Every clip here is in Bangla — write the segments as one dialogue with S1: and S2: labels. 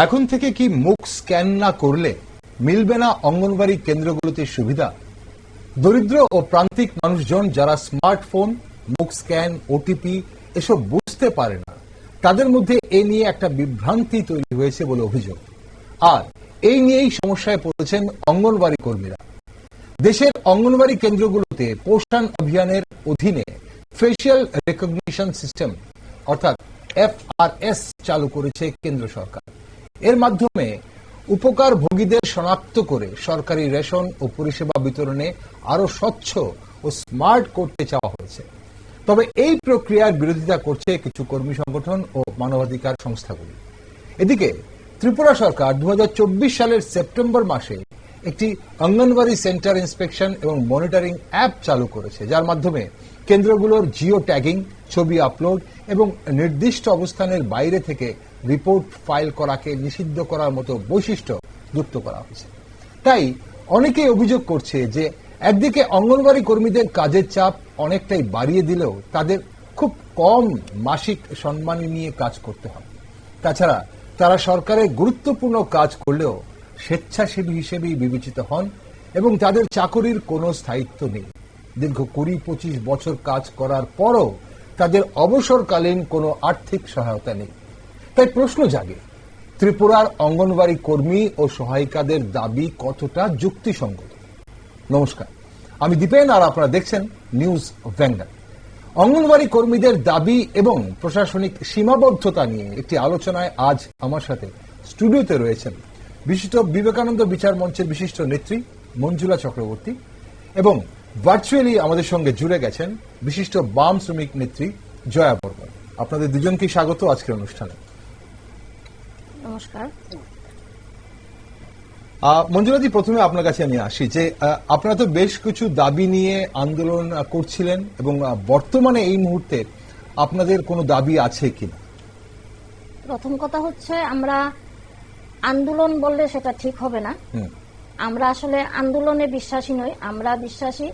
S1: এখন থেকে কি মুখ স্ক্যান না করলে মিলবে না অঙ্গনবাড়ি কেন্দ্রগুলোতে সুবিধা? দরিদ্র ও প্রান্তিক মানুষজন যারা স্মার্টফোন, মুখ স্ক্যান, ওটিপি এসব বুঝতে পারে না, তাদের মধ্যে এ নিয়ে একটা বিভ্রান্তি তৈরি হয়েছে বলে অভিযোগ। আর এই নিয়েই সমস্যায় পড়েছেন অঙ্গনবাড়ি কর্মীরা। দেশের অঙ্গনবাড়ি কেন্দ্রগুলোতে পোষণ অভিযানের অধীনে ফেশিয়াল রেকগনিশন সিস্টেম অর্থাৎ FRS চালু করেছে কেন্দ্র সরকার। এর মাধ্যমে উপকারভোগীদের শনাক্ত করে সরকারি রেশন ও পরিষেবা বিতরণে আরো স্বচ্ছ ও স্মার্ট করতে চাওয়া হয়েছে। তবে এই প্রক্রিয়ার বিরোধিতা করছে কিছু কর্মী সংগঠন ও মানবাধিকার সংস্থাগুলি। এদিকে ত্রিপুরা সরকার 2024 সালের সেপ্টেম্বর মাসে একটি অঙ্গনবাড়ি সেন্টার ইন্সপেকশন এবং মনিটরিং অ্যাপ চালু করেছে, যার মাধ্যমে কেন্দ্রগুলোর জিও ট্যাগিং, ছবি আপলোড এবং নির্দিষ্ট অবস্থানের বাইরে থেকে রিপোর্ট ফাইল করাকে নিষিদ্ধ করার মতো বৈশিষ্ট্য যুক্ত করা হয়েছে। তাই অনেকেই অভিযোগ করছে যে একদিকে অঙ্গনবাড়ি কর্মীদের কাজের চাপ অনেকটাই বাড়িয়ে দিলেও তাদের খুব কম মাসিক সম্মানী নিয়ে কাজ করতে হয়। তাছাড়া তারা সরকারের গুরুত্বপূর্ণ কাজ করলেও স্বেচ্ছাসেবী হিসেবেই বিবেচিত হন এবং তাদের চাকরির কোনো স্থায়িত্ব নেই। দীর্ঘ 20-25 বছর কাজ করার পরও তাদের অবসরকালীন কোনো আর্থিক সহায়তা নেই। তাই প্রশ্ন জাগে, ত্রিপুরার অঙ্গনবাড়ি কর্মী ও সহায়িকাদের দাবি কতটা যুক্তিসঙ্গত? নমস্কার, আমি দীপেন আর আপনারা দেখছেন নিউজ ভ্যানগার্ড। অঙ্গনবাড়ি কর্মীদের দাবি এবং প্রশাসনিক সীমাবদ্ধতা নিয়ে একটি আলোচনায় আজ আমার সাথে স্টুডিওতে রয়েছেন বিশিষ্ট বিবেকানন্দ বিচার মঞ্চের বিশিষ্ট নেত্রী মঞ্জুলা চক্রবর্তী এবং ভার্চুয়ালি আমাদের সঙ্গে জুড়ে গেছেন বিশিষ্ট বাম শ্রমিক নেত্রী জয়া বর্মন। আপনাদের দুজনকে স্বাগত আজকের অনুষ্ঠানে।
S2: নমস্কার।
S1: মঞ্জুলাজি, প্রথমে আপনার কাছে আমি আসি যে আপনারা তো বেশ কিছু দাবি নিয়ে আন্দোলন করছিলেন এবং বর্তমানে এই মুহূর্তে আপনাদের কোনো দাবি আছে কিনা?
S2: প্রথম কথা হচ্ছে, আমরা আন্দোলন বললে সেটা ঠিক হবে না। আমরা আসলে আন্দোলনে বিশ্বাসী নই, আমরা বিশ্বাসী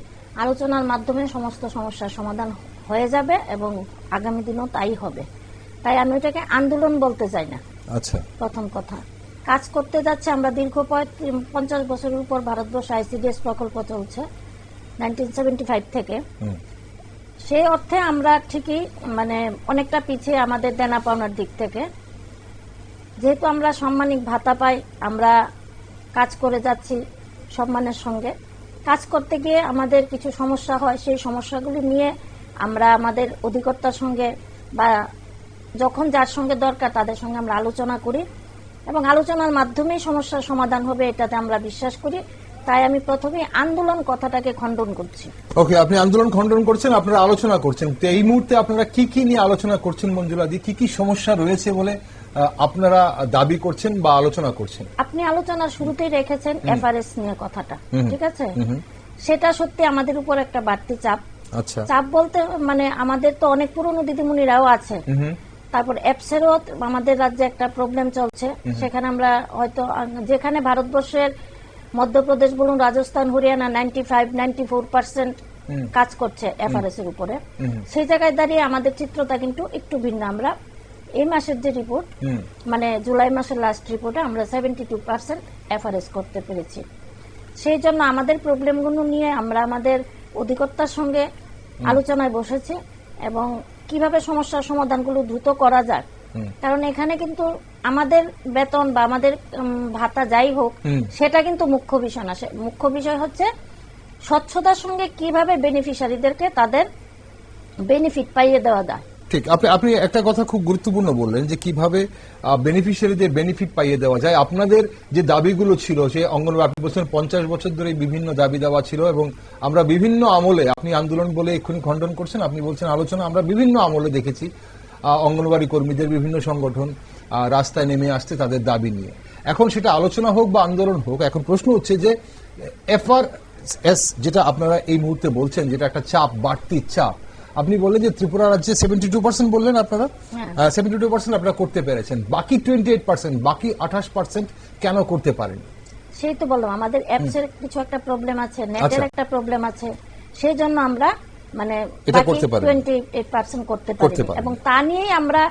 S2: আলোচনার মাধ্যমে সমস্ত সমস্যার সমাধান হয়ে যাবে এবং আগামী দিনও তাই হবে। তাই আমি এটাকে আন্দোলন বলতে চাই না।
S1: আচ্ছা,
S2: প্রথম কথা, কাজ করতে যাচ্ছে আমরা দীর্ঘ 50 বছরের উপর ভারতবর্ষে ICDS প্রকল্প চলছে 1975 থেকে। সেই অর্থে আমরা ঠিকই অনেকটা পিছিয়ে আমাদের দেনা পাওনার দিক থেকে। যেহেতু আমরা সাম্মানিক ভাতা পাই, আমরা কাজ করে যাচ্ছি সম্মানের সঙ্গে। কাজ করতে গিয়ে আমাদের কিছু সমস্যা হয়, সেই সমস্যাগুলি নিয়ে আমরা আমাদের অধিকর্তার সঙ্গে বা যখন যার সঙ্গে দরকার তাদের সঙ্গে আমরা আলোচনা করি এবং আলোচনার মাধ্যমেই সমস্যার সমাধান হবে, এটাতে আমরা বিশ্বাস করি। তাই আমি প্রথমে আন্দোলন কথাটাকে খণ্ডন করছি।
S1: ওকে, আপনি আন্দোলন খণ্ডন করছেন, আপনারা আলোচনা করছেন। তো এই মুহূর্তে আপনারা কি কি নিয়ে আলোচনা করছেন মঞ্জুলাদি? কি কি সমস্যা রয়েছে বলে আপনারা দাবি করছেন বা আলোচনা করছেন?
S2: আপনি আলোচনার শুরুতেই রেখেছেন FRS নিয়ে কথাটা, ঠিক আছে? সেটা সত্যি আমাদের উপর একটা বাড়তি চাপ।
S1: আচ্ছা,
S2: চাপ বলতে আমাদের তো অনেক পুরনো দিদিমণিরাও আছে, তারপর অ্যাপসেরও আমাদের রাজ্যে একটা প্রবলেম চলছে। সেখানে আমরা হয়তো যেখানে ভারতবর্ষের মধ্যপ্রদেশ বলুন, রাজস্থান, হরিয়ানা 95-94% কাজ করছে FRS এর উপরে, সেই জায়গায় দাঁড়িয়ে আমাদের চিত্রটা কিন্তু একটু ভিন্ন। আমরা এই মাসের যে রিপোর্ট, জুলাই মাসের লাস্ট রিপোর্টে আমরা 72% FRS করতে পেরেছি। সেই জন্য আমাদের প্রবলেমগুলো নিয়ে আমরা আমাদের অধিকর্তার সঙ্গে আলোচনায় বসেছি এবং কিভাবে সমস্যার সমাধানগুলো দ্রুত করা যায়। কারণ এখানে কিন্তু আমাদের বেতন বা আমাদের ভাতা যাই হোক, সেটা কিন্তু মুখ্য বিষয় না। মুখ্য বিষয় হচ্ছে স্বচ্ছতার সঙ্গে কিভাবে বেনিফিশিয়ারিদেরকে তাদের বেনিফিট পাইয়ে দেওয়া যায়।
S1: ঠিক, আপনি একটা কথা খুব গুরুত্বপূর্ণ বললেন যে কিভাবে বেনিফিশিয়ারিদের বেনিফিট পাইয়ে দেওয়া যায়। আপনাদের যে দাবিগুলো ছিল, সে অঙ্গনবাড়ি, আপনি বলছেন 50 বছর ধরে বিভিন্ন দাবি দেওয়া ছিল এবং আমরা বিভিন্ন আমলে, আপনি আন্দোলন বলে এক্ষুনি খণ্ডন করছেন, আপনি বলছেন আলোচনা, আমরা বিভিন্ন আমলে দেখেছি অঙ্গনবাড়ি কর্মীদের বিভিন্ন সংগঠন রাস্তায় নেমে আসতে তাদের দাবি নিয়ে। এখন সেটা আলোচনা হোক বা আন্দোলন হোক, এখন প্রশ্ন হচ্ছে যে FRS যেটা আপনারা এই মুহূর্তে বলছেন, যেটা একটা চাপ, বাড়তি চাপ, আপনি বললেন যে ত্রিপুরা রাজ্যে 72% বললেন আপনারা, 72% আপনারা করতে পেরেছেন, বাকি 28%, বাকি 28% কেন করতে পারেন?
S2: সেই তো বললাম, আমাদের অ্যাপস এর কিছু একটা প্রবলেম আছে, নেটের একটা প্রবলেম আছে। সেই জন্য আমরা মানে
S1: এটা করতে পারেন
S2: 28% করতে পারি এবং তা নিয়েই আমরা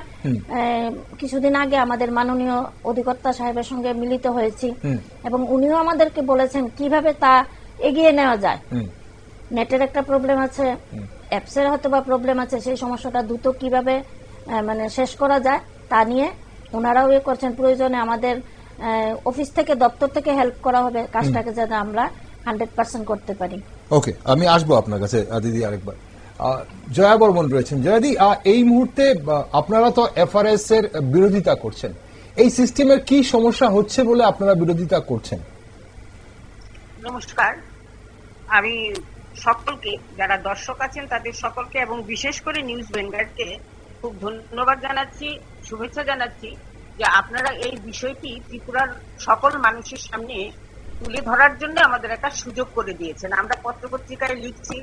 S2: কিছুদিন আগে আমাদের মাননীয় অধিকর্তা সাহেবের সঙ্গে মিলিত হয়েছি এবং উনিও আমাদেরকে বলেছেন কিভাবে তা এগিয়ে নেওয়া যায়। নেটের একটা প্রবলেম আছে, অ্যাপসের হয়তো বা প্রবলেম আছে, সেই সমস্যাটা দ্রুত কিভাবে মানে শেষ করা যায় তা নিয়ে ওনারাও করছেন। প্রয়োজনে আমাদের অফিস থেকে, দপ্তর থেকে হেল্প করা হবে কাজটাকে যাতে আমরা 100% করতে পারি।
S1: ওকে, আমি আসবো আপনার কাছে দিদি আরেকবার। জয়া বর্মন রয়েছেন। জয়াদি, এই মুহূর্তে আপনারা তো এফআরএস এর বিরোধিতা করছেন, এই সিস্টেমের কি সমস্যা হচ্ছে বলে আপনারা বিরোধিতা করছেন?
S3: নমস্কার, আমি সকলকে, যারা দর্শক আছেন তাদের সকলকে এবং বিশেষ করে নিউজ ভ্যানগার্ডকে খুব ধন্যবাদ জানাচ্ছি, শুভেচ্ছা জানাচ্ছি যে আপনারা এই বিষয়টি ত্রিপুরার সকল মানুষের সামনে তুলে ধরার জন্য আমাদের একটা সুযোগ করে দিয়েছেন। আমরা পত্রপত্রিকায় লিখছি,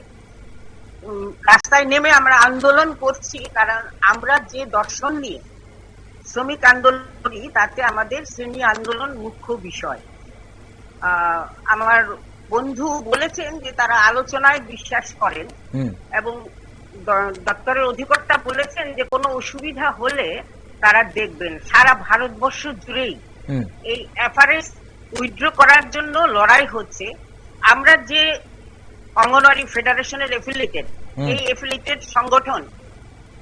S3: রাস্তায় নেমে আমরা আন্দোলন করছি, কারণ আমরা যে দর্শন নিয়ে শ্রমিক আন্দোলন করি তাতে আমাদের শ্রেণী আন্দোলন মুখ্য বিষয়। আমার বন্ধু বলেছেন যে তারা আলোচনায় বিশ্বাস করেন এবং দপ্তরের অধিকর্তা বলেছেন যে কোনো অসুবিধা হলে তারা দেখবেন। সারা ভারতবর্ষ জুড়েই এই এফআরএস উইথড্র করার জন্য লড়াই হচ্ছে। আমরা যে অঙ্গনওয়াড়ি ফেডারেশনের এফিলিয়েটেড, এই এফিলিয়েটেড সংগঠন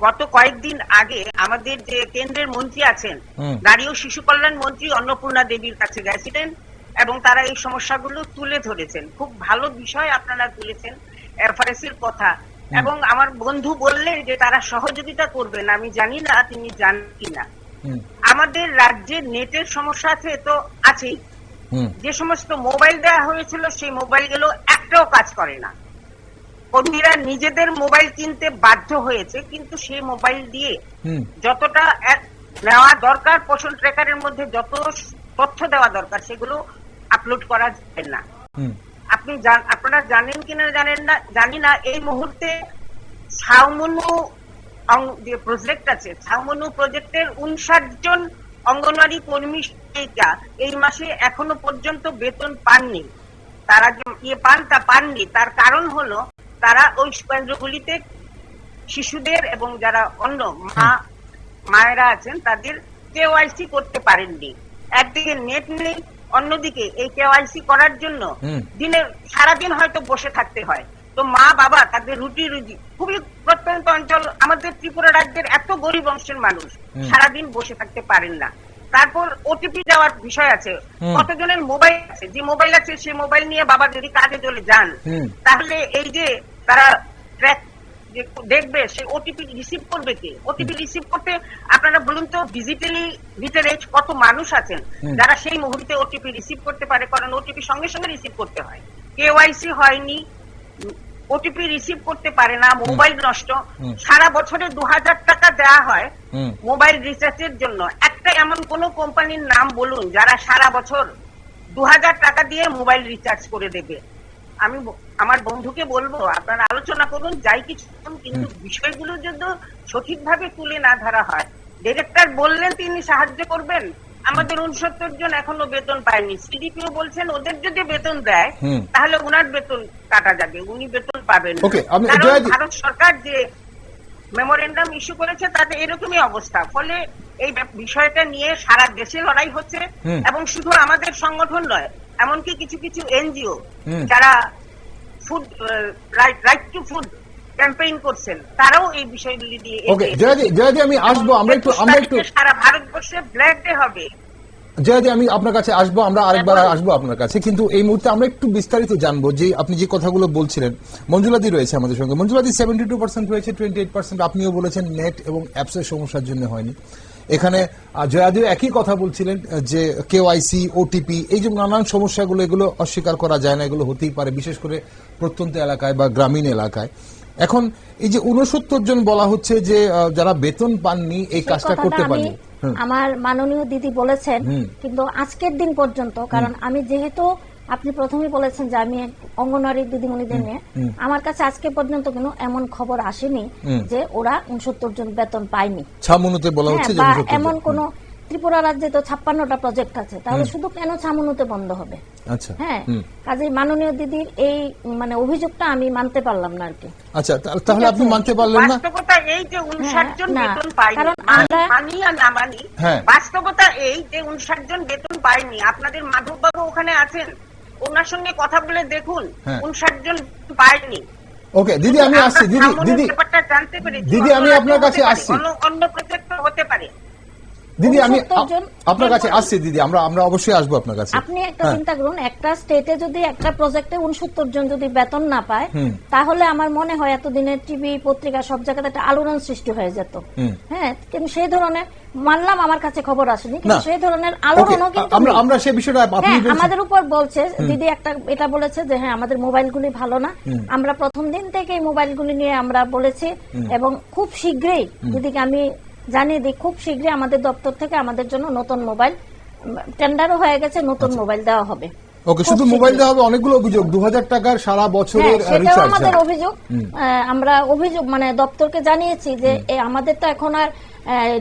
S3: গত কয়েকদিন আগে আমাদের যে কেন্দ্রের মন্ত্রী আছেন, নারী ও শিশু কল্যাণ মন্ত্রী অন্নপূর্ণা দেবীর কাছে গেছিলেন এবং তারা এই সমস্যাগুলো তুলে ধরেছেন। খুব ভালো বিষয় আপনারা তুলেছেন এফআরএস এর কথা। এবং আমার বন্ধু বললেন যে তারা সহযোগিতা করবেন, আমি জানি না তিনি জানেন কিনা। আমাদের রাজ্যে নেটের সমস্যা আছে তো আছেই, যে সমস্ত মোবাইল দেওয়া হয়েছিল সেই মোবাইলগুলো একটাও কাজ করে না। কর্মীরা নিজেদের মোবাইল কিনতে বাধ্য হয়েছে, কিন্তু সেই মোবাইল দিয়ে যতটা নেওয়া দরকার, পোষণ ট্র্যাকারের মধ্যে যত তথ্য দেওয়া দরকার সেগুলো আপলোড করা যাবে না। আপনারা জানেন কিনা জানেন না জানি না, এই মুহূর্তে ছাউমনু যে প্রজেক্ট আছে, ছাউমনু প্রজেক্টের 59 জন অঙ্গনওয়াড়ি কর্মী এই মাসে এখনো পর্যন্ত বেতন পাননি। তারা পান তা পাননি, তার কারণ হলো তারা ওই কেন্দ্রগুলিতে শিশুদের এবং যারা অন্য মায়েরা আছেন তাদের কেওয়াইসি করতে পারেননি। একদিকে নেট নেই, অন্যদিকে এই কেওয়াইসি করার জন্য দিনে সারাদিন হয়তো বসে থাকতে হয়। তো মা বাবা তাদের রুটি খুবই প্রত্যন্ত অঞ্চল, আমাদের ত্রিপুরা রাজ্যের এত গরিব অংশের মানুষ সারাদিন বসে থাকতে পারেন না। তারপর ওটিপি দেওয়ার বিষয় আছে, কতজনের মোবাইল আছে, যে মোবাইল আছে সে মোবাইল নিয়ে বাবা যদি কাজে চলে যান তাহলে এই যে তারা ট্র্যাক দেখবে সে ওটিপি রিসিভ করবে কে? ওটিপি রিসিভ করতে আপনারা বলুন তো ডিজিটালি লিটারেট কত মানুষ আছেন যারা সেই মুহূর্তে ওটিপি রিসিভ করতে পারে, কারণ ওটিপি সঙ্গে সঙ্গে রিসিভ করতে হয়। কেওয়াইসি হয়নি, ওটিপি রিসিভ করতে পারে না, মোবাইল নষ্ট। সারা বছরে 2000 টাকা দেওয়া হয় মোবাইল রিচার্জের জন্য। একটা এমন কোন কোম্পানির নাম বলুন যারা সারা বছর 2000 টাকা দিয়ে মোবাইল রিচার্জ করে দেবে। আমি আমার বন্ধুকে বলবো আপনারা আলোচনা করুন, যাই কিছু, কিন্তু বিষয়গুলো যদি সঠিকভাবে তুলে না ধরা হয়। ডিরেক্টর বললেন তিনি সাহায্য করবেন, আমাদের 69 জন এখনো বেতন পায়নি। সিডিপিও বলছেন ওদের যদি বেতন দেয় তাহলে ওনার বেতন কাটা যাবে, উনি বেতন পাবেন। ভারত সরকার যে মেমোরেন্ডাম ইস্যু করেছে তাতে এরকমই অবস্থা। ফলে এই বিষয়টা নিয়ে সারা দেশে লড়াই হচ্ছে এবং শুধু আমাদের সংগঠন নয়, এমনকি কিছু কিছু এনজিও যারা food right to food campaign করছেন তারাও এই বিষয়গুলি দিয়ে।
S1: ওকে জয়াদি, আমি আসবো, আমরা একটু
S3: সারা ভারতবর্ষে ব্ল্যাক ডে হবে।
S1: জয়াদি, আমি আপনার কাছে আসবো, আমরা আরেকবার আসবো আপনার কাছে, কিন্তু এই মুহূর্তে আমরা একটু বিস্তারিত জানবো যে আপনি যে কথাগুলো বলছিলেন। মঞ্জুলাদি রয়েছে আমাদের সঙ্গে। মঞ্জুলাদি, 72% হয়েছে, 28% আপনিও বলেছেন নেট এবং অ্যাপসের সমস্যার জন্য হয়নি। এখানে জয়াদিও একই কথা বলছিলেন যে কেওয়াইসি, ওটিপি, এই যে নানান সমস্যাগুলো, এগুলো অস্বীকার করা যায় না, এগুলো হতেই পারে, বিশেষ করে প্রত্যন্ত এলাকায় বা গ্রামীণ এলাকায়। এখন এই যে 69 জন বলা হচ্ছে যে যারা বেতন পাননি, এই কাজটা করতে পারেনি,
S2: আমার মাননীয় দিদি বলেছেন, কিন্তু আজকের দিন পর্যন্ত, কারণ আমি যেহেতু আপনি প্রথমেই বলেছেন যে আমি অঙ্গনওয়াড়ি দিদিমণিদের নিয়ে, আমার কাছে আজকে পর্যন্ত কোনো এমন খবর আসেনি যে ওরা 69 জন বেতন পায়নি।
S1: ছামনুতে বলা হচ্ছে
S2: এমন কোন ত্রিপুরা রাজ্যে তো 56টা প্রজেক্ট আছে, তাহলে শুধু কেন ছামনুতে বন্ধ হবে?
S1: আচ্ছা,
S2: হ্যাঁ, কাজে মাননীয় দিদির এই মানে অভিযোগটা আমি মানতে পারলাম না আর কি।
S1: আচ্ছা, তাহলে আপনি মানতে পারলেন না?
S3: বাস্তবতা এই যে 59 জন
S2: না,
S3: বেতন পায়নি,
S2: কারণ আমরা-
S3: মানি আর না মানি,
S1: হ্যাঁ।
S3: বাস্তবতা এই যে 59 জন বেতন পায়নি। আপনাদের মাধববাবু ওখানে আছেন, ওনার সঙ্গে কথা বলে দেখুন,
S1: হ্যাঁ।
S3: 59 জন পায়নি।
S1: ওকে দিদি, আমি আসছি। দিদি
S3: ব্যাপারটা জানতে পেরেছি।
S1: দিদি, আমি আপনার কাছে আসছি।
S3: অন্য প্রজেক্ট হতে পারে।
S1: দিদি, আমি
S2: 69 জন
S1: আপনার কাছে আসছি। দিদি, আমরা অবশ্যই আসবো আপনার কাছে।
S2: আপনি একটা
S1: হ্যাঁ।
S2: চিন্তা করুন, একটা স্টেটে যদি একটা প্রজেক্টে 69 জন যদি বেতন না পায়, তাহলে আমার মনে হয় এতদিনের টিভি পত্রিকা সব জায়গাতে একটা আলোড়ন সৃষ্টি হয়ে যেত। হ্যাঁ, কিন্তু সেই ধরনের, মানলাম আমার কাছে খবর আসেনি, কিন্তু সেই ধরনের আলোড়নও কিন্তু নেই।
S1: আমরা সেই বিষয়টা আপনি
S2: হ্যাঁ,
S1: বলছেন।
S2: আমাদের উপর বলছে দিদি একটা এটা বলেছে যে হ্যাঁ আমাদের মোবাইলগুলি ভালো না। আমরা প্রথম দিন থেকে এই মোবাইলগুলি নিয়ে আমরা বলেছি, এবং খুব শীঘ্রই দিদিকে আমি জানিয়ে দিই, খুব শীঘ্রই আমাদের দপ্তর থেকে আমাদের জন্য নতুন মোবাইল টেন্ডারও হয়ে গেছে, নতুন মোবাইল দেওয়া হবে।
S1: ওকে, শুধু মোবাইল দেওয়া হবে? অনেকগুলো অভিযোগ, 2000 টাকার সারা বছরের
S2: সেটাও
S1: রিচার্জ।
S2: আমাদের অভিযোগ। আমরা অভিযোগ মানে দপ্তরকে জানিয়েছি যে আমাদের তো এখন আর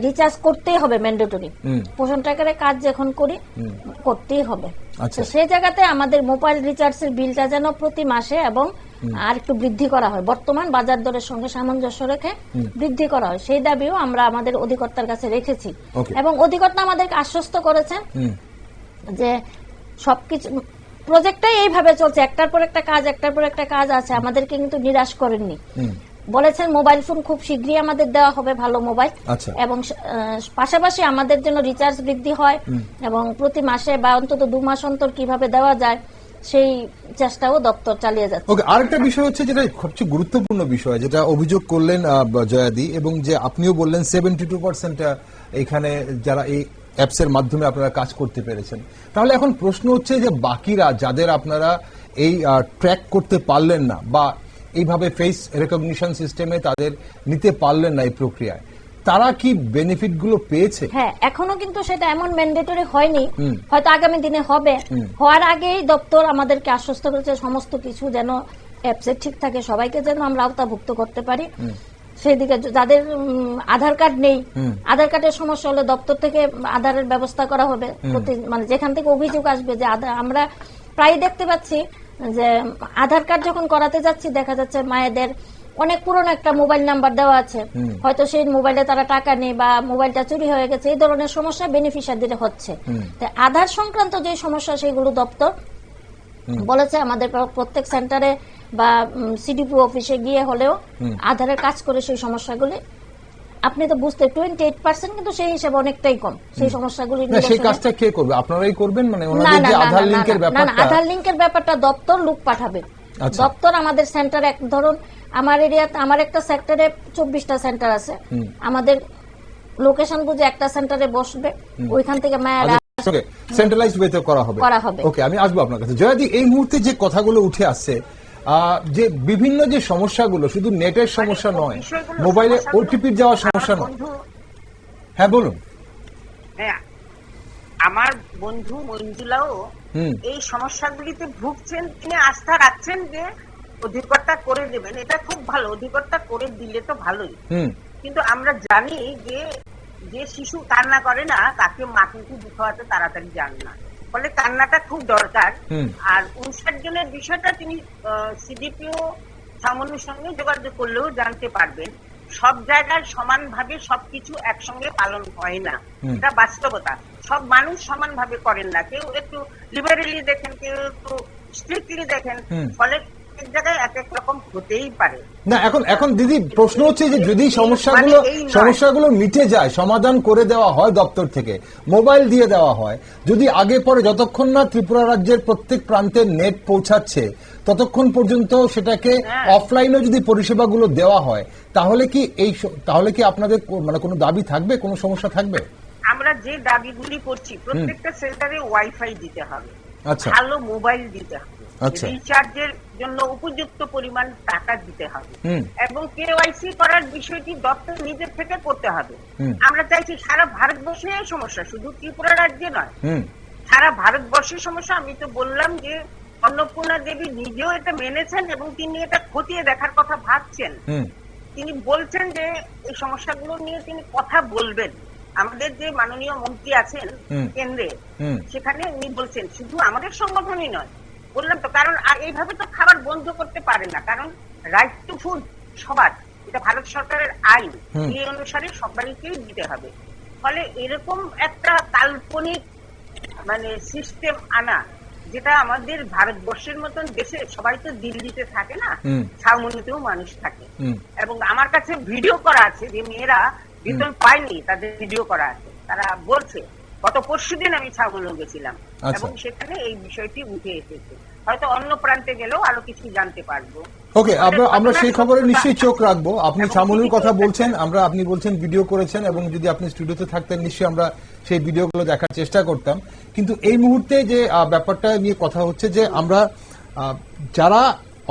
S2: রিচার্জ করতেই হবে, ম্যান্ডেটরি পোষণ ট্র্যাকারের কাজ যখন করি করতেই হবে।
S1: আচ্ছা।
S2: তো সেই জায়গাতে আমাদের মোবাইল রিচার্জের বিলটা যেন প্রতি মাসে এবং আর একটু বৃদ্ধি করা হয়, বর্তমান বাজার দরের সঙ্গে সামঞ্জস্য রেখে বৃদ্ধি করা হয়, সেই দাবিও আমরা আমাদের অধিকর্তার কাছে রেখেছি। এবং অধিকর্তা আমাদেরকে আশ্বস্ত করেছেন যে সবকিছু প্রজেক্টটাই এইভাবে চলছে, একটার পর একটা কাজ, একটার পর একটা কাজ আছে, আমাদেরকে কিন্তু নিরাশ করেননি। বলেছেন মোবাইল ফোন খুব শীঘ্রই আমাদের দেওয়া হবে, ভালো মোবাইল, এবং পাশাপাশি আমাদের জন্য রিচার্জ বৃদ্ধি হয়, এবং প্রতি মাসে বা অন্তত 2 মাস অন্তর কিভাবে দেওয়া যায় সেই চেষ্টাও দপ্তর চালিয়ে যাচ্ছে।
S1: ওকে, আরেকটা বিষয় হচ্ছে যেটা সবচেয়ে গুরুত্বপূর্ণ বিষয়, যেটা অভিযোগ করলেন জয়াদি, এবং যে আপনিও বললেন 72% এখানে যারা এই অ্যাপস এর মাধ্যমে আপনারা কাজ করতে পেরেছেন। তাহলে এখন প্রশ্ন হচ্ছে যে বাকিরা যাদের আপনারা এই ট্র্যাক করতে পারলেন না, বা এইভাবে ফেস রেকগনিশন সিস্টেমে তাদের নিতে পারলেন না এই প্রক্রিয়ায়, তারা কি বেনিফিট গুলো পেয়েছে?
S2: হ্যাঁ, এখনো কিন্তু সেটা এমন ম্যান্ডেটরি হয়নি, হয়তো আগামী দিনে হবে। হওয়ার আগেই দপ্তর আমাদেরকে আশ্বস্ত করেছে সমস্ত কিছু যেন অ্যাপসে ঠিক থাকে, সবাইকে যেন আমরা আওতাভুক্ত করতে পারি। সেই দিকে যাদের আধার কার্ড নেই, আধার কার্ডের সমস্যা হলে দপ্তর থেকে আধারের ব্যবস্থা করা হবে। মানে যেখান থেকে অভিযোগ আসবে যে আমরা প্রায় দেখতে পাচ্ছি যে আধার কার্ড যখন করাতে যাচ্ছি দেখা যাচ্ছে মায়েদের অনেক পুরনো একটা মোবাইল নাম্বার দেওয়া আছে, হয়তো সেই মোবাইলে তারা টাকা নেই বা মোবাইলটা চুরি হয়ে গেছে, এই ধরনের সমস্যা বেনিফিশিয়ারিদের হচ্ছে। আধার সংক্রান্ত যে সমস্যা সেগুলো দপ্তর বলেছে আমাদের প্রত্যেক সেন্টারে বা সিডিপি অফিসে গিয়ে হলেও আধারের কাজ করে সেই সমস্যাগুলি, আপনি তো বুঝতে 28%, কিন্তু সেই হিসাবে অনেকটাই কম সেই সমস্যাগুলি।
S1: সেই কাজটা কে করবে? আপনারাই করবেন? মানে ওনাদের যে আধার লিংকের ব্যাপারটা,
S2: আধার লিংকের ব্যাপারটা দপ্তর লোক পাঠাবে। দপ্তর আমাদের সেন্টার, এক ধরুন আমার এরিয়াতে আমার একটা সেক্টরে 24টা সেন্টার আছে, আমাদের লোকেশন বুঝে একটা সেন্টারে বসবে, ওইখান থেকে মায়েরা
S1: সেন্ট্রালাইজড ওয়েতে করা হবে। ওকে, আমি আসবো আপনার কাছে। জয়াদি, এই মুহূর্তে যে কথাগুলো উঠে আসছে, যে বিভিন্ন যে সমস্যাগুলো, শুধু নেটের সমস্যা নয়, মোবাইলে ওটিপি যাওয়ার সমস্যা নয়। হ্যাঁ বলুন।
S3: হ্যাঁ, আমার বন্ধু মঞ্জুলাও এই সমস্যাগুলিতে ভুগছেন। তিনি আস্থা রাখছেন যে অধিকর্তা করে দেবেন, এটা খুব ভালো, অধিকর্তা করে দিলে তো ভালোই। কিন্তু আমরা জানি যে শিশু কান্না করে না তাকে মা কিন্তু খাওয়াতে তাড়াতাড়ি যান না, ফলে কান্নাটা খুব দরকার। আর 59 জনের বিষয়টা তিনি সিডিপিও সামনের সঙ্গে যোগাযোগ করলেও জানতে পারবেন। সব জায়গায় সমানভাবে সবকিছু একসঙ্গে পালন হয় না, এটা বাস্তবতা। সব মানুষ সমানভাবে করেন না, কেউ একটু লিবারেলি দেখেন, কেউ একটু স্ট্রিক্টলি দেখেন, ফলে এক জায়গায় এক এক রকম হতেই পারে
S1: না। এখন দিদি প্রশ্ন হচ্ছে যে যদি সমস্যাগুলো মিটে যায়, সমাধান করে দেওয়া হয় দপ্তর থেকে, মোবাইল দিয়ে দেওয়া হয়, যদি আগে পরে যতক্ষণ না ত্রিপুরা রাজ্যের প্রত্যেক প্রান্তে নেট পৌঁছাচ্ছে ততক্ষণ পর্যন্ত সেটাকে অফলাইনে যদি পরিষেবাগুলো দেওয়া হয়, তাহলে কি আপনাদের মানে কোনো দাবি থাকবে, কোনো সমস্যা থাকবে?
S3: আমরা যে দাবিগুলি করছি, প্রত্যেকটা সেন্টারে ওয়াইফাই দিতে হবে, ভালো মোবাইল দিতে হবে, রিচার্জের জন্য উপযুক্ত পরিমাণ টাকা দিতে হবে, এবং কেওয়াইসি করার বিষয়টি দপ্তর নিজের থেকে করতে হবে। আমরা চাইছি সারা ভারতবর্ষে এই সমস্যা, শুধু ত্রিপুরা রাজ্যে নয়, সারা ভারতবর্ষের সমস্যা। আমি তো বললাম যে অন্নপূর্ণা দেবী নিজেও এটা মেনেছেন এবং তিনি এটা খতিয়ে দেখার কথা ভাবছেন। তিনি বলছেন যে এই সমস্যাগুলো নিয়ে তিনি কথা বলবেন, আমাদের যে মাননীয় মন্ত্রী আছেন কেন্দ্রে, সেখানে উনি বলছেন শুধু আমাদের সংগঠনই নয়, বললাম তো, কারণ এইভাবে তো খাবার বন্ধ করতে পারে না, কারণ রাইট টু ফুড সবার, এটা ভারত সরকারের আইন, এই অনুসারে সবাইকেই দিতে হবে। ফলে এরকম একটা কাল্পনিক মানে সিস্টেম আনা, যেটা আমাদের ভারতবর্ষের মতন দেশে, সবাই তো দিল্লিতে থাকে না, ছাউমনিতেও মানুষ থাকে, এবং আমার কাছে ভিডিও করা আছে যে মেয়েরা বেতন পায়নি, তাদের ভিডিও করা আছে, তারা বলছে। গত পরশুদিন আমি ছাউমনি গেছিলাম এবং সেখানে এই বিষয়টি উঠে এসেছে। হয়তো অন্য প্রান্তে গেলেও আরো কিছু জানতে পারবো।
S1: ওকে, আমরা সেই খবরে নিশ্চয়ই চোখ রাখবো। আপনি ছাউমনির কথা বলছেন, আপনি বলছেন ভিডিও করেছেন, এবং যদি আপনি স্টুডিওতে থাকতেন নিশ্চয়ই আমরা সেই ভিডিওগুলো দেখার চেষ্টা করতাম। কিন্তু এই মুহূর্তে যে ব্যাপারটা নিয়ে কথা হচ্ছে যে আমরা যারা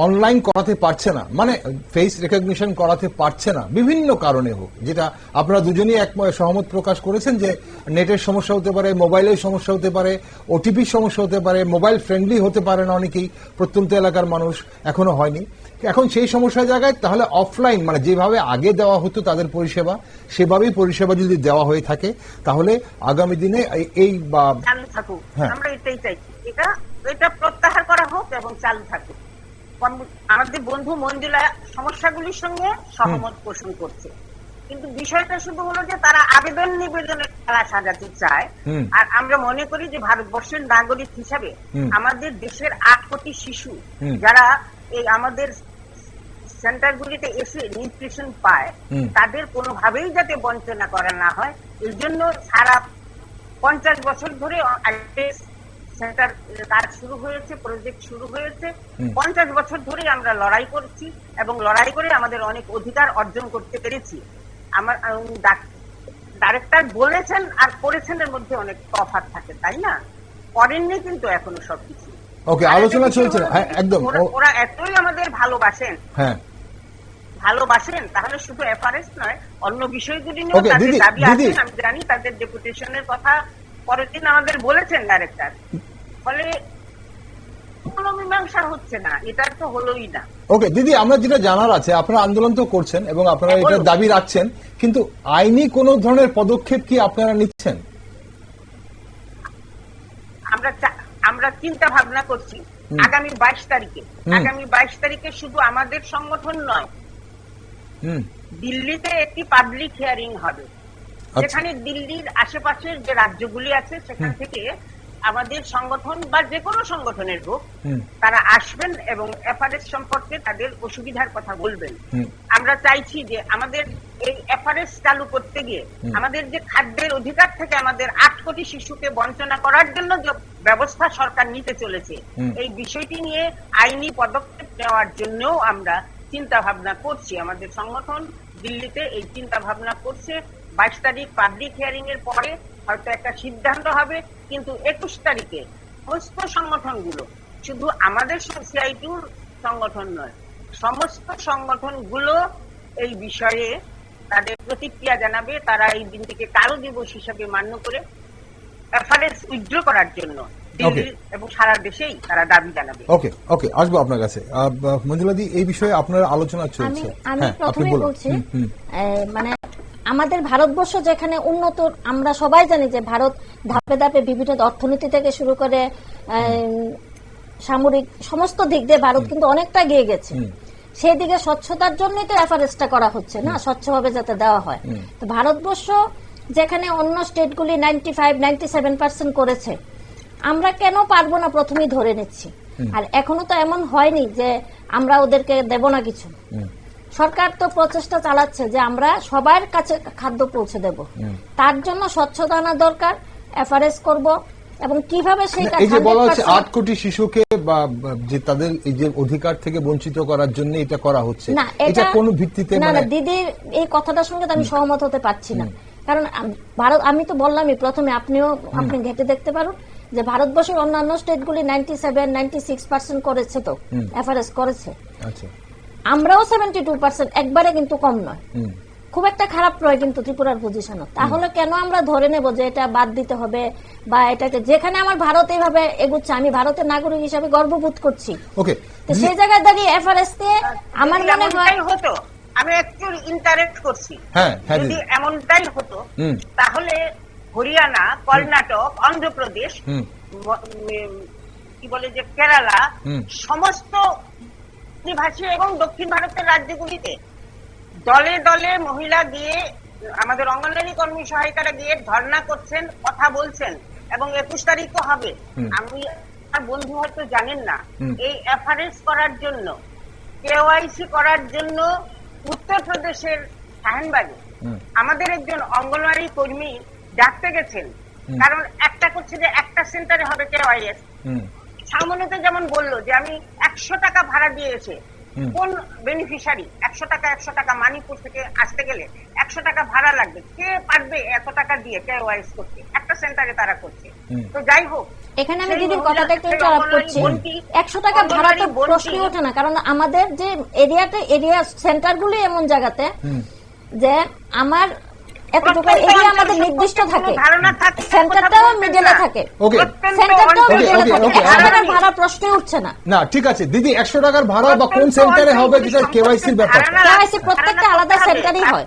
S1: অনলাইন করাতে পারছে না, মানে ফেস রেকগনিশন করাতে পারছে না বিভিন্ন কারণে হোক, যেটা আপনারা দুজনেই এক সহমত প্রকাশ করেছেন যে নেটের সমস্যা হতে পারে, মোবাইলের সমস্যা হতে পারে, ওটিপির সমস্যা হতে পারে, মোবাইল ফ্রেন্ডলি হতে পারে না অনেকেই, প্রত্যন্ত এলাকার মানুষ এখনো হয়নি। এখন সেই সমস্যার জায়গায় তাহলে অফলাইন, মানে যেভাবে আগে দেওয়া হতো তাদের পরিষেবা, সেভাবেই পরিষেবা যদি দেওয়া হয়ে থাকে তাহলে আগামী দিনে এই
S3: চালু থাকুক, আমরা এটাই চাইছি, এটা প্রত্যাহার করা হোক এবং চালু থাকুক। আমাদের বন্ধু মঞ্জুলা সমস্যাগুলির সঙ্গে সহমত পোষণ করছে, কিন্তু বিষয়টা শুধু হলো যে তারা আবেদন নিবেদনের খেলা সাজাতে চায়। আর আমরা মনে করি যে ভারতবর্ষের নাগরিক হিসাবে আমাদের দেশের 8 কোটি শিশু যারা এই আমাদের সেন্টারগুলিতে এসে নিউট্রিশন পায়, তাদের কোনোভাবেই যাতে বঞ্চনা করা না হয়, এর জন্য সারা 50 বছর ধরে সেন্টার কাজ শুরু হয়েছে, প্রজেক্ট শুরু হয়েছে। 50 বছর ধরে আমরা লড়াই করছি এবং লড়াই করে আমাদের অনেক অধিকার অর্জন করতে পেরেছি। আমার ডাইরেক্টর বলেছেন আর করেছেন এর মধ্যে অনেক তফাৎ থাকে, তাই না? করেননি কিন্তু এখনো সবকিছু।
S1: ওকে, আলোচনা চলছে। হ্যাঁ, একদম।
S3: ওরা এতই আমাদের ভালোবাসেন, তাহলে শুধু এফআরএস নয়, অন্য বিষয়গুলি নিয়েও তাদের দাবি আছে। আমি জানি তাদের ডেপুটেশনের কথা পরের দিন আমাদের বলেছেন ডাইরেক্টর। ফলে কোনো মীমাংসা হচ্ছে না, এটা তো হলোই না।
S1: ওকে দিদি, আমরা যেটা জানার আছে, আপনারা আন্দোলন তো করছেন এবং আপনারা এটার দাবি রাখছেন, কিন্তু আইনি কোন ধরনের পদক্ষেপ কি আপনারা নিচ্ছেন?
S3: আমরা চিন্তা ভাবনা করছি আগামী 22 তারিখে শুধু আমাদের সংগঠন নয়, দিল্লিতে একটি পাবলিক হিয়ারিং হবে, যেখানে দিল্লির আশেপাশের যে রাজ্যগুলি আছে সেখান থেকে আমাদের সংগঠন বা যে কোনো সংগঠনের হোক, তারা আসবেন এবং এফআরএস সম্পর্কে তাদের অসুবিধার কথা বলবেন। আমরা চাইছি যে আমাদের এই এফআরএস চালু করতে গিয়ে আমাদের যে খাদ্যের অধিকার থেকে আমাদের 8 কোটি শিশুকে বঞ্চনা করার জন্য যে ব্যবস্থা সরকার নিতে চলেছে, এই বিষয়টি নিয়ে আইনি পদক্ষেপ নেওয়ার জন্যও আমরা চিন্তা ভাবনা করছি। আমাদের সংগঠন দিল্লিতে এই চিন্তা ভাবনা করছে। 22 তারিখ পাবলিক হিয়ারিং এর পরে হয়তো একটা সিদ্ধান্ত হবে, কিন্তু 21 তারিখে সমস্ত সংগঠনগুলো, শুধু আমাদের সিআইটিউর সংগঠন নয়, সমস্ত সংগঠনগুলো এই বিষয়ে তাদের প্রতিক্রিয়া জানাবে। তারা এই দিনটিকে কালো দিবস হিসেবে মান্য করে এফআরএস উইথড্র করার জন্য দিল্লি এবং সারা দেশেই তারা দাবি জানাবে।
S1: ওকে ওকে, আসবো আপনার কাছে। মঞ্জুলাদি, এই বিষয়ে আপনার আলোচনা চলছে।
S2: আমি প্রথমে বলছি, মানে আমাদের ভারতবর্ষ যেখানে উন্নত, আমরা সবাই জানি যে ভারত ধাপে ধাপে বিভিন্ন অর্থনীতি থেকে শুরু করে সামরিক সমস্ত দিক দিয়ে ভারত কিন্তু অনেকটা এগিয়ে গেছে। সেই দিকে স্বচ্ছতার জন্যই তো এফআরএসটা করা হচ্ছে না, স্বচ্ছভাবে যাতে দেওয়া হয়। তো ভারতবর্ষ যেখানে অন্য স্টেটগুলি 95-97% করেছে, আমরা কেন পারবো না প্রথমেই ধরে নিচ্ছি। আর এখনো তো এমন হয়নি যে আমরা ওদেরকে দেব না কিছু। সরকার তো প্রচেষ্টা চালাচ্ছে যে আমরা সবার কাছে খাদ্য পৌঁছে দেব, তার জন্য স্বচ্ছতা আনা দরকার, এফআরএস করব এবং কিভাবে সেই
S1: এই যে বলা হচ্ছে 8 কোটি শিশুকে বা যে তাদের এই যে অধিকার থেকে বঞ্চিত করার জন্য এটা করা হচ্ছে, এটা কোন ভিত্তিতে?
S2: না না, দিদির এই কথাটার সঙ্গে আমি সহমত হতে পারছি না। কারণ ভারত, আমি তো বললামই প্রথমে, আপনি ঘেটে দেখতে পারুন যে ভারতবর্ষের অন্যান্য স্টেটগুলি 97-96% করেছে, তো এফআরএস করেছে। আচ্ছা, আমরাও 72%, একবারে কিন্তু কম নয়, খুব একটা খারাপ নয় কিন্তু ত্রিপুরার পজিশনও। তাহলে কেন আমরা ধরে নেব যে এটা বাদ দিতে হবে বা এটাকে, যেখানে আমার ভারত এইভাবে এগুচ্ছে, আমি ভারতের নাগরিক হিসাবে গর্ববোধ করছি।
S1: ওকে,
S2: তো সেই জায়গায় দাঁড়িয়ে এফআরএস দিয়ে আমার মনে হয়
S3: হতো আমি একটু ইন্টারেক্ট করছি।
S1: হ্যাঁ হ্যাঁ
S3: যদি
S1: দিদি
S3: এমনটাই হতো তাহলে হরিয়ানা, কর্ণাটক, অন্ধ্রপ্রদেশ, কি বলে যে কেরালা, সমস্ত ভাষী এবং দক্ষিণ ভারতের রাজ্যগুলিতে দলে দলে মহিলা গিয়ে, আমাদের অঙ্গনওয়াড়ি কর্মী সহায়িকারা গিয়ে ধর্ণা করছেন, কথা বলছেন, এবং 21 তারিখও হবে। আমি, আমার বন্ধু হয়তো জানেন না, এই এফআরএস করার জন্য, কেওয়াইসি করার জন্য উত্তরপ্রদেশের শাহিনবাগে আমাদের একজন অঙ্গনওয়াড়ি কর্মী ডাকতে গেছেন। কারণ একটা করছে যে একটা সেন্টারে হবে কেওয়াইএস। সামনেতে যেমন বললো যে আমি 100 টাকা ভাড়া দিয়ে এসে, কোন বেনিফিশিয়ারি 100 টাকা মানিপুর থেকে আসতে গেলে 100 টাকা ভাড়া লাগবে, কে পারবে এত টাকা দিয়ে কেওয়াইসি করতে? একটা সেন্টারে তারা করছে। তো যাই হোক,
S2: এখানে আমি দিদির কথাটা একটু ইন্টারাপ্ট করছি। 100 টাকা ভাড়া তো প্রশ্নই ওঠে না, কারণ আমাদের যে এরিয়া সেন্টারগুলি এমন জায়গাতে যে আমার এতটুকু এরিয়া আমাদের নির্দিষ্ট থাকে, সেন্টারটাও মিডলে থাকে, সেন্টারটাও মিডলে থাকে, 100 টাকার ভাড়া প্রশ্নই উঠছে না।
S1: না ঠিক আছে দিদি, 100 টাকার ভাড়া বা কোন সেন্টারে হবে সেটা কেওয়াইসির ব্যাপার।
S2: কেওয়াইসি প্রত্যেকটা আলাদা সেন্টারই হয়,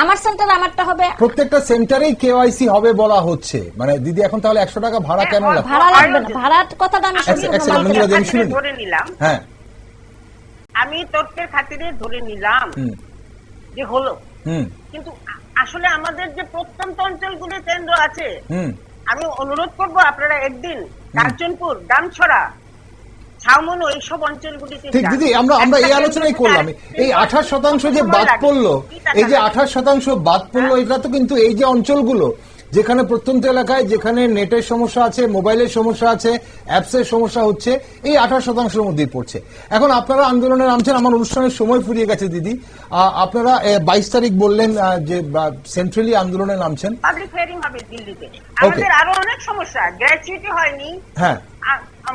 S2: আমার সেন্টার আমারটা হবে,
S1: প্রত্যেকটা সেন্টারেই কেওয়াইসি হবে বলা হচ্ছে। মানে দিদি এখন তাহলে 100 টাকা ভাড়া কেন লাগবে?
S2: ভাড়া লাগবে না, ভাড়ার কথাটা আমি
S3: ধরে নিলাম।
S1: হ্যাঁ,
S3: আমি তর্কের খাতিরে ধরে নিলাম যে হলো, কিন্তু আসলে আমাদের যে প্রত্যন্ত অঞ্চলগুলি কেন্দ্র আছে, আমি অনুরোধ করব আপনারা একদিন কাঞ্চনপুর, ডামছড়া, ছাউমনু এইসব অঞ্চলগুলিতে
S1: ঠিক দিদি, আমরা এই আলোচনাই করলাম। এই 28% যে বাদ পড়লো, এই যে 28% বাদ পড়লো, এটা তো কিন্তু এই যে অঞ্চলগুলো যেখানে প্রত্যন্ত এলাকায়, যেখানে নেটের সমস্যা আছে, মোবাইলের সমস্যা আছে, অ্যাপসের সমস্যা হচ্ছে, এই 28%-এর মধ্যেই পড়ছে। এখন আপনারা আন্দোলনে নামছেন, আমার অনুষ্ঠানের সময় ফুরিয়ে গেছে দিদি। আপনারা 22 তারিখ বললেন যে সেন্ট্রালি আন্দোলনে নামছেন।
S3: পাবলিক হিয়ারিং হবে দিল্লিতে। আমাদের আরো অনেক সমস্যা, গ্র্যাচুইটি হয়নি।
S1: হ্যাঁ,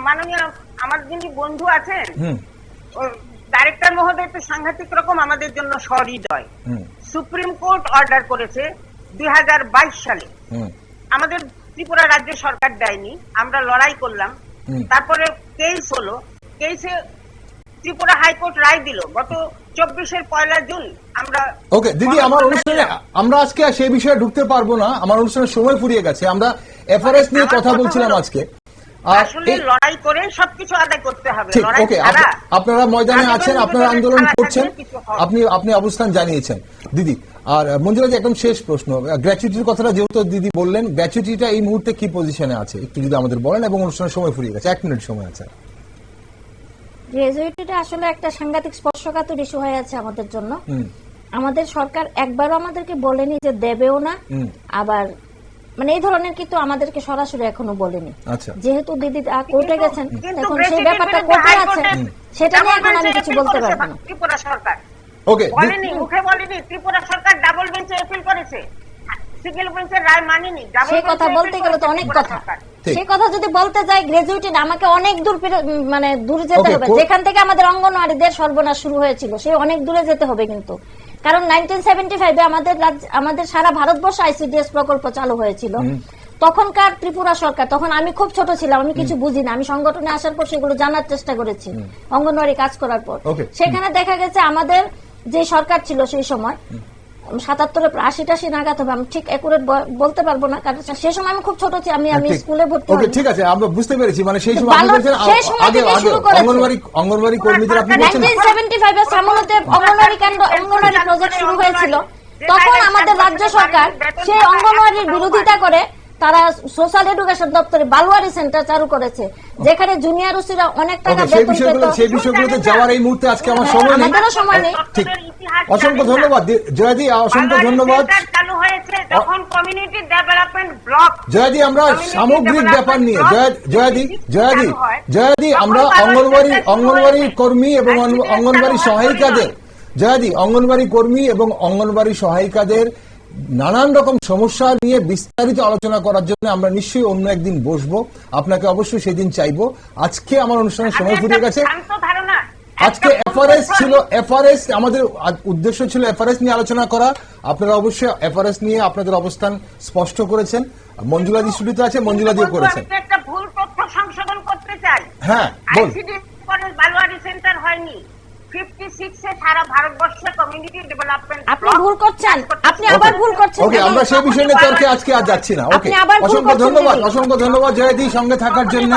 S3: মাননীয় আমার যিনি বন্ধু আছেন, ডাইরেক্টর মহোদয় তো সাংঘাতিক রকম আমাদের জন্য সহৃদয়। সুপ্রিম কোর্ট অর্ডার করেছে 2022 সালে, আমাদের ত্রিপুরা রাজ্য সরকার দেয়নি, আমরা লড়াই করলাম। তারপরে কেস হলো, কেসে ত্রিপুরা হাইকোর্ট রায় দিল গত 24-এর 1 জুন। আমরা
S1: ওকে দিদি, আমার অনুষ্ঠানে আমরা আজকে সেই বিষয়ে ঢুকতে পারবো না, আমার অনুষ্ঠানের সময় ফুরিয়ে গেছে। আমরা এফআরএস নিয়ে কথা বলছিলাম আজকে।
S3: আসলে লড়াই করে সবকিছু আদায় করতে হবে।
S1: ওকে, আপনারা ময়দানে আছেন, আপনারা আন্দোলন করছেন, আপনি অবস্থান জানিয়েছেন দিদি। আর মঞ্জুলাজি, একদম শেষ প্রশ্ন, গ্র্যাচুইটির কথাটা যেহেতু দিদি বললেন, গ্র্যাচুইটিটা এই মুহূর্তে কি পজিশনে আছে একটু যদি আমাদের বলেন, এবং অনুষ্ঠানের সময় ফুরিয়ে গেছে, 1 মিনিট সময় আছে।
S2: গ্র্যাচুইটিটা আসলে একটা সাংঘাতিক স্পর্শকাতর ইস্যু হয়ে আছে আমাদের জন্য। আমাদের সরকার একবারও আমাদেরকে বলেনি যে দেবেও না, আবার মানে এই ধরনের কিন্তু আমাদেরকে সরাসরি এখনো বলেনি। যেহেতু দিদি কোর্টে গেছেন, এখন সেই ব্যাপারটা কোর্টে আছে, সেটা নিয়ে এখন আমি কিছু বলতে পারবো না।
S3: ত্রিপুরা সরকার
S1: ওকে
S3: বলেনি, মুখে বলেনি, ত্রিপুরা সরকার ডাবল বেঞ্চে আপিল করেছে, সিঙ্গেল বেঞ্চের রায় মানেনি।
S2: সেই কথা বলতে গেলে তো অনেক কথা, সেই কথা যদি বলতে যাই, গ্র্যাজুইটি আমাকে অনেক দূর মানে দূর যেতে হবে, যেখান থেকে আমাদের অঙ্গনওয়াড়িদের সর্বনাশ শুরু হয়েছিল, সেই অনেক দূরে যেতে হবে। কিন্তু কারণ 1975-এ আমাদের সারা ভারতবর্ষে আইসিডিএস প্রকল্প চালু হয়েছিল। তখনকার ত্রিপুরা সরকার, তখন আমি খুব ছোট ছিলাম, আমি কিছু বুঝি না, আমি সংগঠনে আসার পর সেগুলো জানার চেষ্টা করেছি অঙ্গনওয়াড়ি কাজ করার পর। সেখানে দেখা গেছে আমাদের যে সরকার ছিল সেই সময় 77-এ 80-টাশি নাগাদ হবে, আমি ঠিক একুরেট বলতে পারবো না, কারণ সেই সময় আমি খুব ছোট ছিলাম, আমি স্কুলে ভর্তি হই।
S1: ঠিক আছে, আমরা বুঝতে পেরেছি, মানে সেই সময় আপনি বলছেন আগে অঙ্গনওয়াড়ি কর্মীদের আপনি বলছেন
S2: 1975-এ সামনেতে অঙ্গনওয়াড়ি কেন্দ্র, অঙ্গনওয়াড়ি প্রজেক্ট শুরু হয়েছিল, তখন আমাদের রাজ্য সরকার সেই অঙ্গনওয়াড়ির বিরোধিতা করে তারা সোশ্যাল এডুকেশন দপ্তরে বালুয়ারি সেন্টার চালু করেছে, যেখানে জুনিয়র ওসিরা অনেক টাকা বেতন পেত।
S1: সেই বিষয়গুলোতে যাওয়ার এই মুহূর্তে আজকে আমার সময় নেই,
S2: আমাদেরও সময় নেই।
S1: ঠিক, অসংখ্য ধন্যবাদ জয়াদি, অসংখ্য ধন্যবাদ।
S3: চালু হয়েছে তখন কমিউনিটি ডেভেলপমেন্ট ব্লক।
S1: জয়াদি, আমরা সামগ্রিক ব্যাপার নিয়ে জয়াদি আমরা অঙ্গনওয়াড়ি কর্মী এবং অঙ্গনওয়াড়ি সহায়িকাদের, জয়াদি অঙ্গনওয়াড়ি কর্মী এবং অঙ্গনওয়াড়ি সহায়িকাদের নানান রকম সমস্যা নিয়ে বিস্তারিত আলোচনা করার জন্য আমরা নিশ্চয়ই অন্য একদিন বসবো, আপনাকে অবশ্যই সেদিন চাইবো। আজকে আমার অনুষ্ঠানের সময় ফুরিয়ে গেছে। আজকে এফআরএস ছিল, এফআরএস আমাদের উদ্দেশ্য ছিল এফআরএস নিয়ে আলোচনা করা। আপনারা অবশ্যই এফআরএস নিয়ে আপনাদের অবস্থান স্পষ্ট করেছেন। মঞ্জুলাদি স্টুডিওতে আছে, মঞ্জুলাদিও করেছেন।
S3: একটা ভুল তথ্য সংশোধন করতে চাই।
S1: হ্যাঁ,
S3: আইসিডি বালুয়ারি সেন্টার হয়নি, 56 সারা ভারতবর্ষে কমিউনিটি ডেভেলপমেন্ট
S2: আপনি ভুল করছেন, আপনি আবার ভুল করছেন।
S1: ওকে, আমরা সেই বিষয় নিয়ে তর্কে আজকে আর যাচ্ছি না। ওকে,
S2: আপনি আবার ভুল
S1: অসংখ্য
S2: করছেন
S1: ধন্যবাদ,
S2: দিদি।
S1: অসংখ্য ধন্যবাদ জয়দি সঙ্গে থাকার জন্য।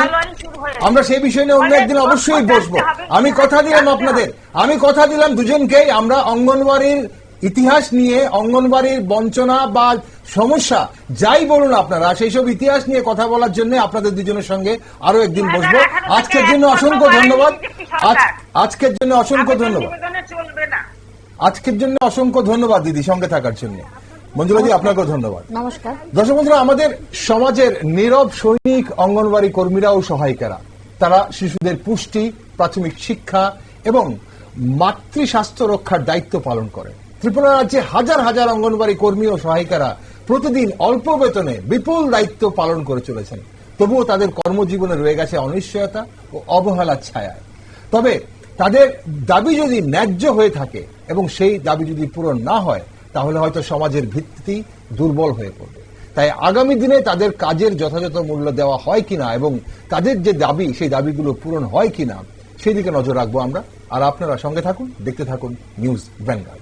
S1: আমরা সেই বিষয় নিয়ে অন্য একদিন অবশ্যই বসবো। আমি কথা দিলাম আপনাদের, আমি কথা দিলাম দুজনকেই, আমরা অঙ্গনওয়াড়ির ইতিহাস নিয়ে, অঙ্গনওয়াড়ির বঞ্চনা বা সমস্যা যাই বলুন আপনারা, সেই সব ইতিহাস নিয়ে কথা বলার জন্য আপনাদের দুজনের সঙ্গে আরো একদিন বসবো। আজকের জন্য অসংখ্য ধন্যবাদ, আজকের জন্য অসংখ্য ধন্যবাদ,
S3: চলবে না।
S1: আজকের জন্য অসংখ্য ধন্যবাদ দিদি সঙ্গে থাকার জন্য। মঞ্জুলাজি আপনাকেও ধন্যবাদ।
S2: নমস্কার।
S1: দর্শক বন্ধুরা, আমাদের সমাজের নীরব সৈনিক অঙ্গনওয়াড়ি কর্মীরা ও সহায়িকারা, তারা শিশুদের পুষ্টি, প্রাথমিক শিক্ষা এবং মাতৃ স্বাস্থ্য রক্ষার দায়িত্ব পালন করে। ত্রিপুরা রাজ্যে হাজার হাজার অঙ্গনওয়াড়ি কর্মী ও সহায়িকারা প্রতিদিন অল্প বেতনে বিপুল দায়িত্ব পালন করে চলেছেন। তবুও তাদের কর্মজীবনে রয়ে গেছে অনিশ্চয়তা ও অবহেলার ছায়ায়। তবে তাদের দাবি যদি ন্যায্য হয়ে থাকে এবং সেই দাবি যদি পূরণ না হয়, তাহলে হয়তো সমাজের ভিত্তি দুর্বল হয়ে পড়বে। তাই আগামী দিনে তাদের কাজের যথাযথ মূল্য দেওয়া হয় কিনা এবং তাদের যে দাবি, সেই দাবিগুলো পূরণ হয় কিনা, সেই দিকে নজর রাখবো আমরা। আর আপনারা সঙ্গে থাকুন, দেখতে থাকুন নিউজ ভ্যানগার্ড।